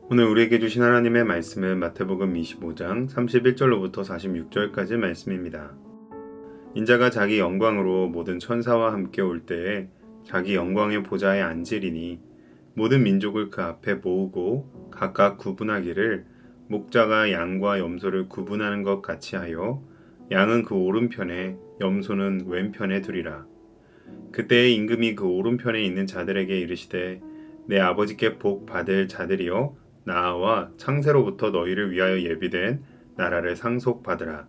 오늘 우리에게 주신 하나님의 말씀은 마태복음 25장 31절로부터 46절까지 말씀입니다. 인자가 자기 영광으로 모든 천사와 함께 올 때에 자기 영광의 보좌에 앉으리니 모든 민족을 그 앞에 모으고 각각 구분하기를 목자가 양과 염소를 구분하는 것 같이 하여 양은 그 오른편에 염소는 왼편에 두리라. 그때에 임금이 그 오른편에 있는 자들에게 이르시되 내 아버지께 복 받을 자들이여 나와 창세로부터 너희를 위하여 예비된 나라를 상속받으라.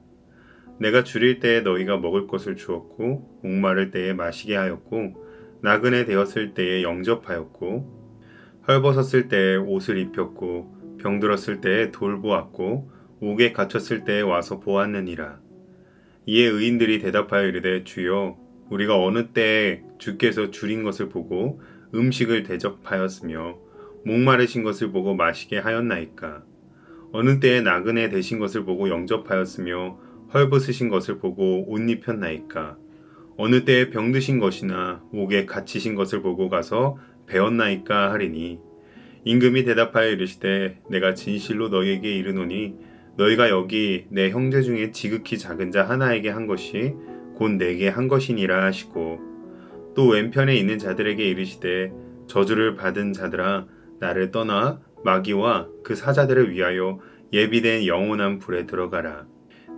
내가 줄일 때에 너희가 먹을 것을 주었고 목마를 때에 마시게 하였고 나그네 되었을 때에 영접하였고 헐벗었을 때에 옷을 입혔고 병들었을 때에 돌보았고 옥에 갇혔을 때에 와서 보았느니라. 이에 의인들이 대답하여 이르되 주여 우리가 어느 때에 주께서 줄인 것을 보고 음식을 대접하였으며 목마르신 것을 보고 마시게 하였나이까. 어느 때에 나그네 되신 것을 보고 영접하였으며 헐벗으신 것을 보고 옷 입혔나이까. 어느 때에 병드신 것이나 옥에 갇히신 것을 보고 가서 배웠나이까 하리니. 임금이 대답하여 이르시되 내가 진실로 너희에게 이르노니 너희가 여기 내 형제 중에 지극히 작은 자 하나에게 한 것이 곧 내게 한 것이니라 하시고 또 왼편에 있는 자들에게 이르시되 저주를 받은 자들아 나를 떠나 마귀와 그 사자들을 위하여 예비된 영원한 불에 들어가라.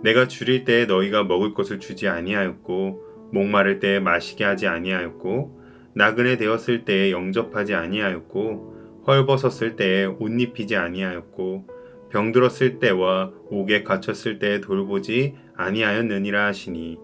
내가 줄일 때에 너희가 먹을 것을 주지 아니하였고 목마를 때에 마시게 하지 아니하였고 나그네 되었을 때에 영접하지 아니하였고 헐벗었을 때에 옷 입히지 아니하였고 병들었을 때와 옥에 갇혔을 때에 돌보지 아니하였느니라 하시니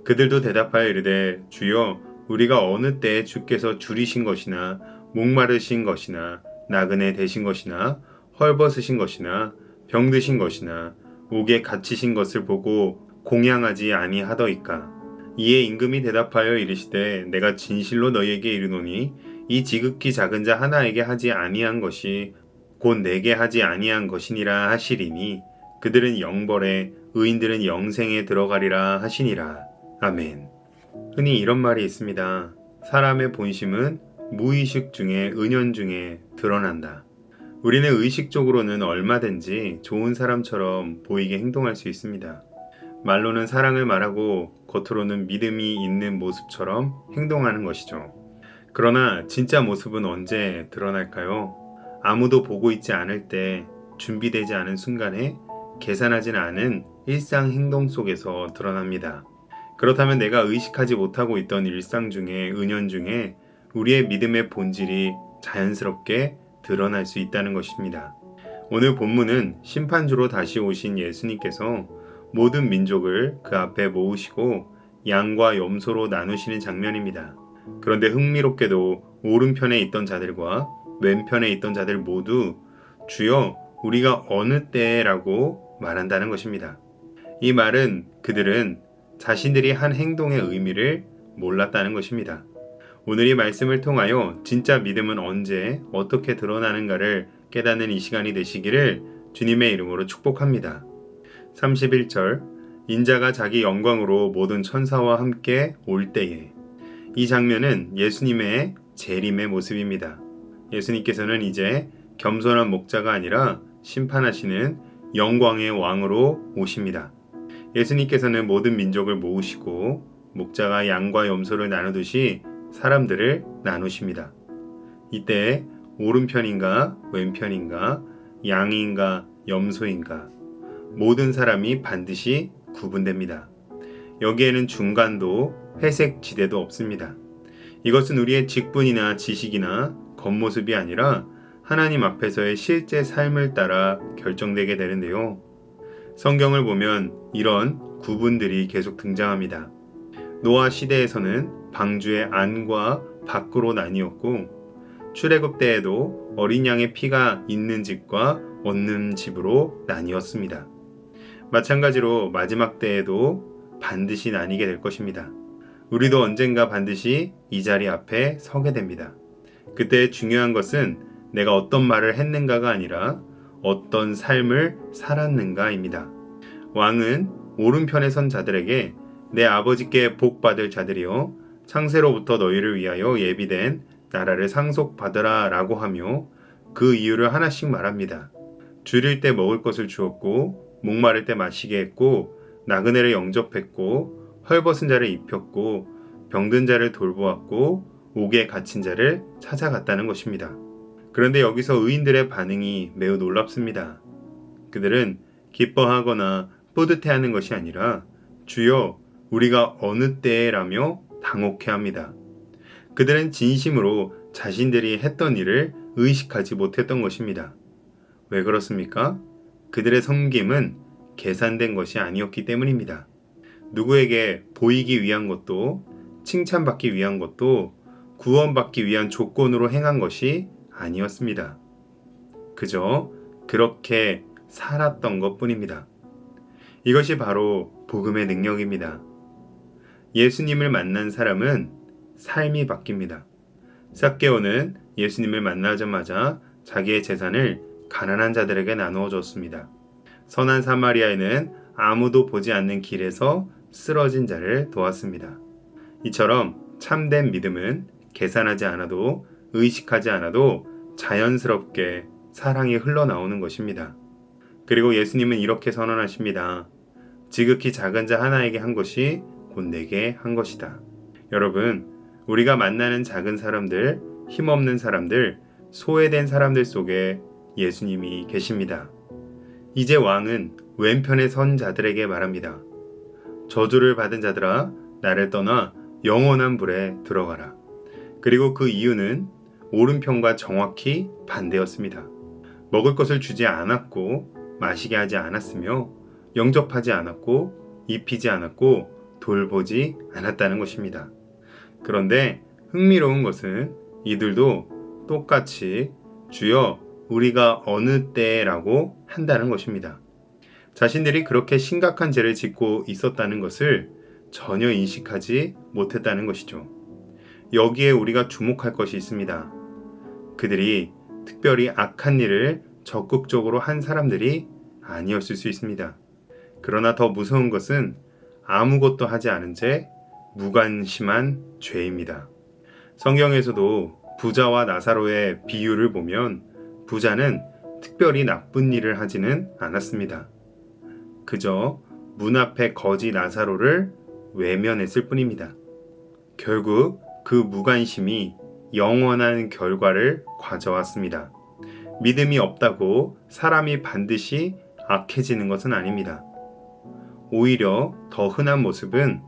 그들도 대답하여 이르되 주여 우리가 어느 때에 주께서 줄이신 것이나 목마르신 것이나 나그네 되신 것이나 헐벗으신 것이나 병드신 것이나 옥에 갇히신 것을 보고 공양하지 아니하더이까. 이에 임금이 대답하여 이르시되 내가 진실로 너희에게 이르노니 이 지극히 작은 자 하나에게 하지 아니한 것이 곧 내게 하지 아니한 것이니라 하시리니 그들은 영벌에 의인들은 영생에 들어가리라 하시니라. 아멘. 흔히 이런 말이 있습니다. 사람의 본심은 무의식 중에 은연중에 드러난다. 우리는 의식적으로는 얼마든지 좋은 사람처럼 보이게 행동할 수 있습니다. 말로는 사랑을 말하고 겉으로는 믿음이 있는 모습처럼 행동하는 것이죠. 그러나 진짜 모습은 언제 드러날까요? 아무도 보고 있지 않을 때, 준비되지 않은 순간에 계산하진 않은 일상 행동 속에서 드러납니다. 그렇다면 내가 의식하지 못하고 있던 일상 중에, 은연중에 우리의 믿음의 본질이 자연스럽게 드러날 수 있다는 것입니다. 오늘 본문은 심판주로 다시 오신 예수님께서 모든 민족을 그 앞에 모으시고 양과 염소로 나누시는 장면입니다. 그런데 흥미롭게도 오른편에 있던 자들과 왼편에 있던 자들 모두 주여 우리가 어느 때라고 말한다는 것입니다. 이 말은 그들은 자신들이 한 행동의 의미를 몰랐다는 것입니다. 오늘 이 말씀을 통하여 진짜 믿음은 언제 어떻게 드러나는가를 깨닫는 이 시간이 되시기를 주님의 이름으로 축복합니다. 31절 인자가 자기 영광으로 모든 천사와 함께 올 때에. 이 장면은 예수님의 재림의 모습입니다. 예수님께서는 이제 겸손한 목자가 아니라 심판하시는 영광의 왕으로 오십니다. 예수님께서는 모든 민족을 모으시고 목자가 양과 염소를 나누듯이 사람들을 나누십니다. 이때 오른편인가 왼편인가 양인가 염소인가 모든 사람이 반드시 구분됩니다. 여기에는 중간도 회색 지대도 없습니다. 이것은 우리의 직분이나 지식이나 겉모습이 아니라 하나님 앞에서의 실제 삶을 따라 결정되게 되는데요. 성경을 보면 이런 구분들이 계속 등장합니다. 노아 시대에서는 방주의 안과 밖으로 나뉘었고 출애굽 때에도 어린 양의 피가 있는 집과 없는 집으로 나뉘었습니다. 마찬가지로 마지막 때에도 반드시 나뉘게 될 것입니다. 우리도 언젠가 반드시 이 자리 앞에 서게 됩니다. 그때 중요한 것은 내가 어떤 말을 했는가가 아니라 어떤 삶을 살았는가입니다. 왕은 오른편에 선 자들에게 내 아버지께 복 받을 자들이여 창세로부터 너희를 위하여 예비된 나라를 상속받으라 라고 하며 그 이유를 하나씩 말합니다. 줄일 때 먹을 것을 주었고, 목마를 때 마시게 했고, 나그네를 영접했고, 헐벗은 자를 입혔고, 병든 자를 돌보았고, 옥에 갇힌 자를 찾아갔다는 것입니다. 그런데 여기서 의인들의 반응이 매우 놀랍습니다. 그들은 기뻐하거나 뿌듯해하는 것이 아니라 주여 우리가 어느 때라며 당혹해합니다. 그들은 진심으로 자신들이 했던 일을 의식하지 못했던 것입니다. 왜 그렇습니까? 그들의 섬김은 계산된 것이 아니었기 때문입니다. 누구에게 보이기 위한 것도 칭찬받기 위한 것도 구원받기 위한 조건으로 행한 것이 아니었습니다. 그저 그렇게 살았던 것뿐입니다. 이것이 바로 복음의 능력입니다. 예수님을 만난 사람은 삶이 바뀝니다. 삭개오는 예수님을 만나자마자 자기의 재산을 가난한 자들에게 나누어 줬습니다. 선한 사마리아인은 아무도 보지 않는 길에서 쓰러진 자를 도왔습니다. 이처럼 참된 믿음은 계산하지 않아도 의식하지 않아도 자연스럽게 사랑이 흘러나오는 것입니다. 그리고 예수님은 이렇게 선언하십니다. 지극히 작은 자 하나에게 한 것이 곧 내게 한 것이다. 여러분, 우리가 만나는 작은 사람들, 힘없는 사람들, 소외된 사람들 속에 예수님이 계십니다. 이제 왕은 왼편에 선 자들에게 말합니다. 저주를 받은 자들아, 나를 떠나 영원한 불에 들어가라. 그리고 그 이유는 오른편과 정확히 반대였습니다. 먹을 것을 주지 않았고 마시게 하지 않았으며 영접하지 않았고 입히지 않았고 돌보지 않았다는 것입니다. 그런데 흥미로운 것은 이들도 똑같이 주여 우리가 어느 때라고 한다는 것입니다. 자신들이 그렇게 심각한 죄를 짓고 있었다는 것을 전혀 인식하지 못했다는 것이죠. 여기에 우리가 주목할 것이 있습니다. 그들이 특별히 악한 일을 적극적으로 한 사람들이 아니었을 수 있습니다. 그러나 더 무서운 것은 아무것도 하지 않은 채 무관심한 죄입니다. 성경에서도 부자와 나사로의 비유를 보면 부자는 특별히 나쁜 일을 하지는 않았습니다. 그저 문 앞에 거지 나사로를 외면했을 뿐입니다. 결국 그 무관심이 영원한 결과를 가져왔습니다. 믿음이 없다고 사람이 반드시 악해지는 것은 아닙니다. 오히려 더 흔한 모습은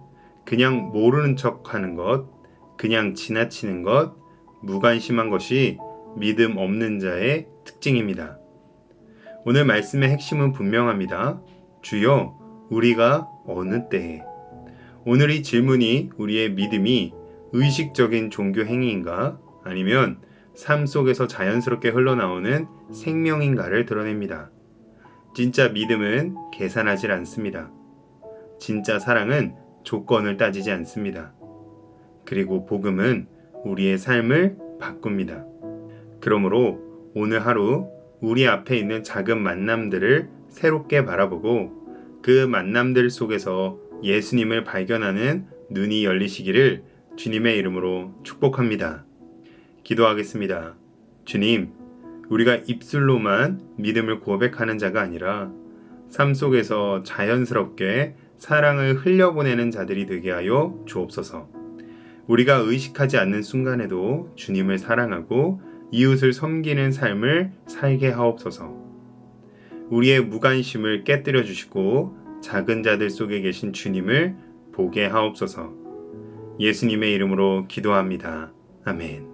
그냥 모르는 척 하는 것, 그냥 지나치는 것, 무관심한 것이 믿음 없는 자의 특징입니다. 오늘 말씀의 핵심은 분명합니다. 주여, 우리가 어느 때에? 오늘 이 질문이 우리의 믿음이 의식적인 종교 행위인가 아니면 삶 속에서 자연스럽게 흘러나오는 생명인가를 드러냅니다. 진짜 믿음은 계산하지 않습니다. 진짜 사랑은 조건을 따지지 않습니다. 그리고 복음은 우리의 삶을 바꿉니다. 그러므로 오늘 하루 우리 앞에 있는 작은 만남들을 새롭게 바라보고 그 만남들 속에서 예수님을 발견하는 눈이 열리시기를 주님의 이름으로 축복합니다. 기도하겠습니다. 주님, 우리가 입술로만 믿음을 고백하는 자가 아니라 삶 속에서 자연스럽게 사랑을 흘려보내는 자들이 되게 하여 주옵소서. 우리가 의식하지 않는 순간에도 주님을 사랑하고 이웃을 섬기는 삶을 살게 하옵소서. 우리의 무관심을 깨뜨려 주시고 작은 자들 속에 계신 주님을 보게 하옵소서. 예수님의 이름으로 기도합니다. 아멘.